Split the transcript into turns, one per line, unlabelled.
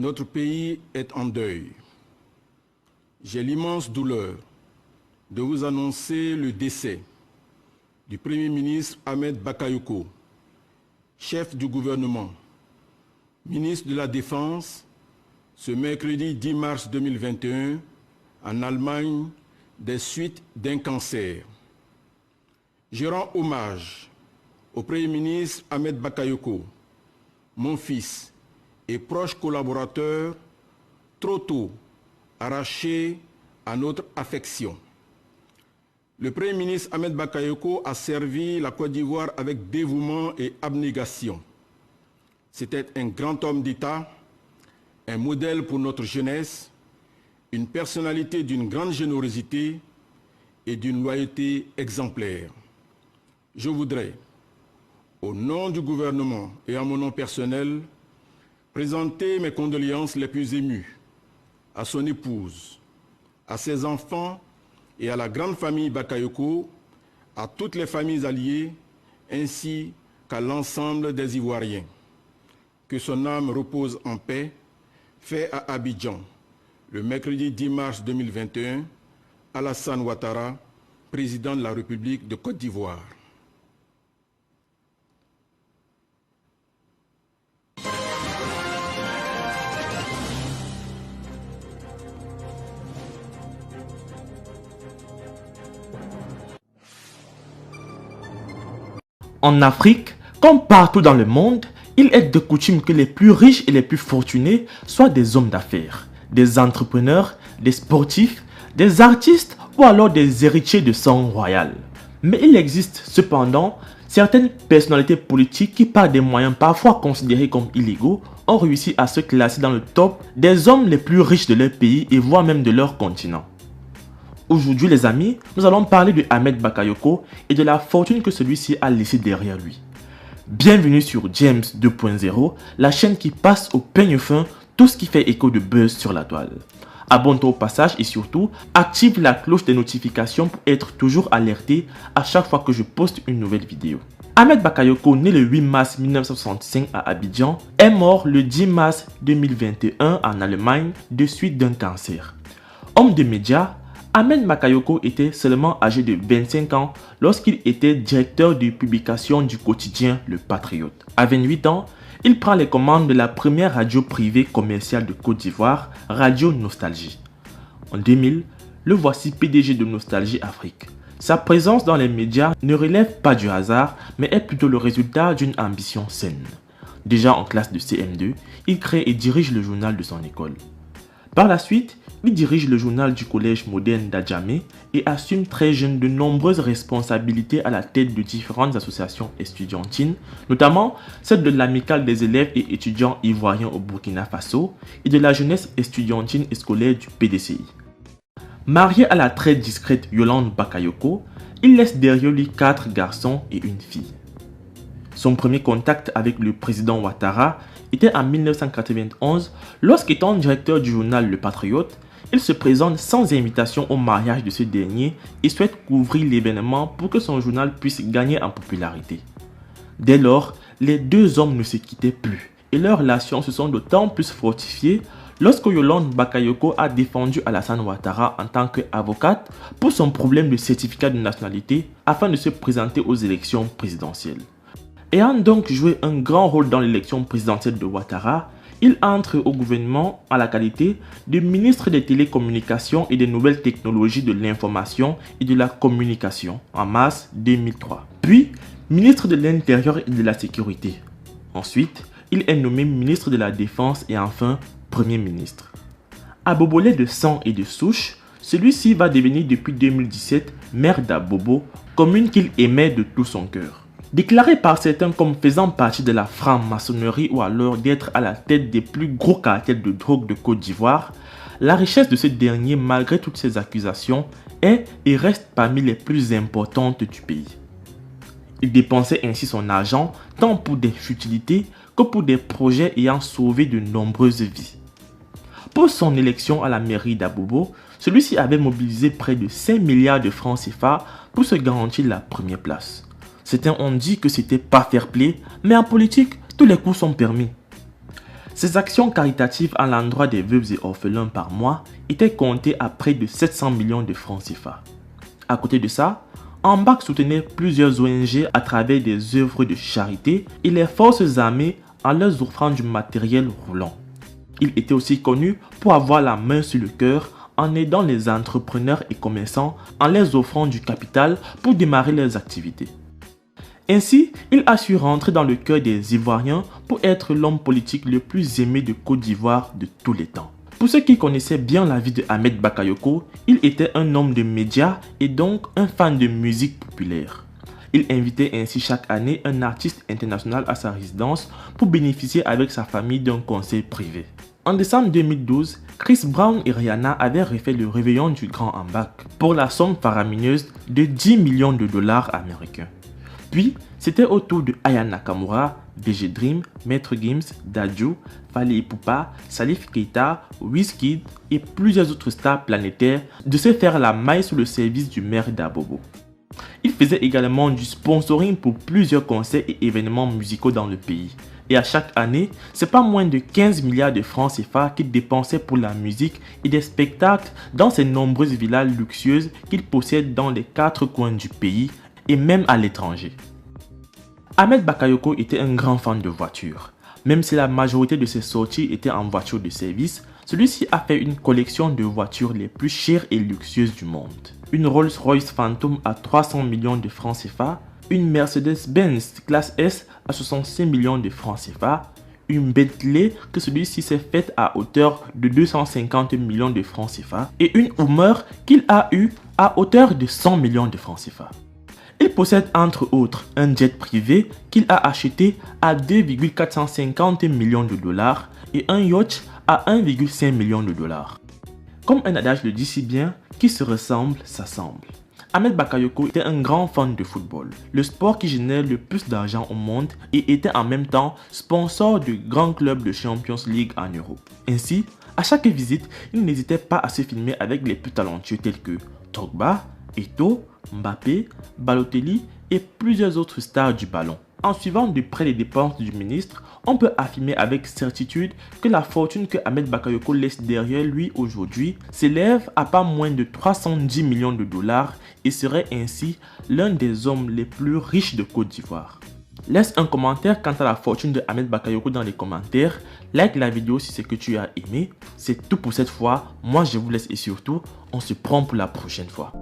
Notre pays est en deuil. J'ai l'immense douleur de vous annoncer le décès du Premier ministre Ahmed Bakayoko, chef du gouvernement, ministre de la Défense, ce mercredi 10 mars 2021 en Allemagne des suites d'un cancer. Je rends hommage au Premier ministre Ahmed Bakayoko, mon fils et proche collaborateur, trop tôt arraché à notre affection. Le Premier ministre Ahmed Bakayoko a servi la Côte d'Ivoire avec dévouement et abnégation. C'était un grand homme d'État, un modèle pour notre jeunesse, une personnalité d'une grande générosité et d'une loyauté exemplaire. Je voudrais, au nom du gouvernement et à mon nom personnel, présenter mes condoléances les plus émues à son épouse, à ses enfants et à la grande famille Bakayoko, à toutes les familles alliées, ainsi qu'à l'ensemble des Ivoiriens. Que son âme repose en paix, fait à Abidjan, le mercredi 10 mars 2021, Alassane Ouattara, président de la République de Côte d'Ivoire.
En Afrique, comme partout dans le monde, il est de coutume que les plus riches et les plus fortunés soient des hommes d'affaires, des entrepreneurs, des sportifs, des artistes ou alors des héritiers de sang royal. Mais il existe cependant certaines personnalités politiques qui, par des moyens parfois considérés comme illégaux, ont réussi à se classer dans le top des hommes les plus riches de leur pays et voire même de leur continent. Aujourd'hui les amis, nous allons parler de Ahmed Bakayoko et de la fortune que celui-ci a laissée derrière lui. Bienvenue sur James 2.0, la chaîne qui passe au peigne fin tout ce qui fait écho de buzz sur la toile. Abonne-toi au passage et surtout, active la cloche des notifications pour être toujours alerté à chaque fois que je poste une nouvelle vidéo. Ahmed Bakayoko, né le 8 mars 1965 à Abidjan, est mort le 10 mars 2021 en Allemagne de suite d'un cancer. Homme de médias, Ahmed Bakayoko était seulement âgé de 25 ans lorsqu'il était directeur de publication du quotidien Le Patriote. À 28 ans, il prend les commandes de la première radio privée commerciale de Côte d'Ivoire, Radio Nostalgie. En 2000, le voici PDG de Nostalgie Afrique. Sa présence dans les médias ne relève pas du hasard, mais est plutôt le résultat d'une ambition saine. Déjà en classe de CM2, il crée et dirige le journal de son école. Par la suite, il dirige le journal du collège moderne d'Adjamé et assume très jeune de nombreuses responsabilités à la tête de différentes associations estudiantines, notamment celle de l'amicale des élèves et étudiants ivoiriens au Burkina Faso et de la jeunesse estudiantine et scolaire du PDCI. Marié à la très discrète Yolande Bakayoko, il laisse derrière lui 4 garçons et une fille. Son premier contact avec le président Ouattara était en 1991 lorsqu'étant directeur du journal Le Patriote, il se présente sans invitation au mariage de ce dernier et souhaite couvrir l'événement pour que son journal puisse gagner en popularité. Dès lors, les deux hommes ne se quittaient plus et leurs relations se sont d'autant plus fortifiées lorsque Yolande Bakayoko a défendu Alassane Ouattara en tant qu'avocate pour son problème de certificat de nationalité afin de se présenter aux élections présidentielles. Ayant donc joué un grand rôle dans l'élection présidentielle de Ouattara, il entre au gouvernement à la qualité de ministre des télécommunications et des nouvelles technologies de l'information et de la communication en mars 2003. Puis, ministre de l'Intérieur et de la Sécurité. Ensuite, il est nommé ministre de la Défense et enfin, Premier ministre. Abobolais de sang et de souche, celui-ci va devenir depuis 2017 maire d'Abobo, commune qu'il aimait de tout son cœur. Déclaré par certains comme faisant partie de la franc-maçonnerie ou alors d'être à la tête des plus gros cartels de drogue de Côte d'Ivoire, la richesse de ce dernier, malgré toutes ces accusations, est et reste parmi les plus importantes du pays. Il dépensait ainsi son argent tant pour des futilités que pour des projets ayant sauvé de nombreuses vies. Pour son élection à la mairie d'Abobo, celui-ci avait mobilisé près de 5 milliards de francs CFA pour se garantir la première place. Certains ont dit que c'était pas fair play, mais en politique, tous les coups sont permis. Ses actions caritatives à l'endroit des veuves et orphelins par mois étaient comptées à près de 700 millions de francs CFA. À côté de ça, Ambak soutenait plusieurs ONG à travers des œuvres de charité et les forces armées en leur offrant du matériel roulant. Il était aussi connu pour avoir la main sur le cœur en aidant les entrepreneurs et commerçants en leur offrant du capital pour démarrer leurs activités. Ainsi, il a su rentrer dans le cœur des Ivoiriens pour être l'homme politique le plus aimé de Côte d'Ivoire de tous les temps. Pour ceux qui connaissaient bien la vie de Ahmed Bakayoko, il était un homme de médias et donc un fan de musique populaire. Il invitait ainsi chaque année un artiste international à sa résidence pour bénéficier avec sa famille d'un concert privé. En décembre 2012, Chris Brown et Rihanna avaient refait le réveillon du Grand Ambak pour la somme faramineuse de 10 millions de dollars américains. Puis, c'était au tour de Aya Nakamura, BG Dream, Maître Gims, Dadju, Fally Ipupa, Salif Keita, Wizkid et plusieurs autres stars planétaires de se faire la maille sous le service du maire d'Abobo. Il faisait également du sponsoring pour plusieurs concerts et événements musicaux dans le pays. Et à chaque année, c'est pas moins de 15 milliards de francs CFA qu'il dépensait pour la musique et des spectacles dans ces nombreuses villas luxueuses qu'il possède dans les 4 coins du pays et même à l'étranger. Ahmed Bakayoko était un grand fan de voitures. Même si la majorité de ses sorties étaient en voiture de service, celui-ci a fait une collection de voitures les plus chères et luxueuses du monde. Une Rolls-Royce Phantom à 300 millions de francs CFA, une Mercedes-Benz classe S à 66 millions de francs CFA, une Bentley que celui-ci s'est faite à hauteur de 250 millions de francs CFA et une Hummer qu'il a eue à hauteur de 100 millions de francs CFA. Il possède entre autres un jet privé qu'il a acheté à 2,450 millions de dollars et un yacht à 1,5 million de dollars. Comme un adage le dit si bien, qui se ressemble s'assemble. Ahmed Bakayoko était un grand fan de football, le sport qui génère le plus d'argent au monde et était en même temps sponsor du grand club de Champions League en Europe. Ainsi, à chaque visite, il n'hésitait pas à se filmer avec les plus talentueux tels que Drogba, Eto'o, Mbappé, Balotelli et plusieurs autres stars du ballon. En suivant de près les dépenses du ministre, on peut affirmer avec certitude que la fortune que Ahmed Bakayoko laisse derrière lui aujourd'hui s'élève à pas moins de 310 millions de dollars et serait ainsi l'un des hommes les plus riches de Côte d'Ivoire. Laisse un commentaire quant à la fortune de Ahmed Bakayoko dans les commentaires, like la vidéo si c'est que tu as aimé. C'est tout pour cette fois, moi je vous laisse et surtout, on se prend pour la prochaine fois.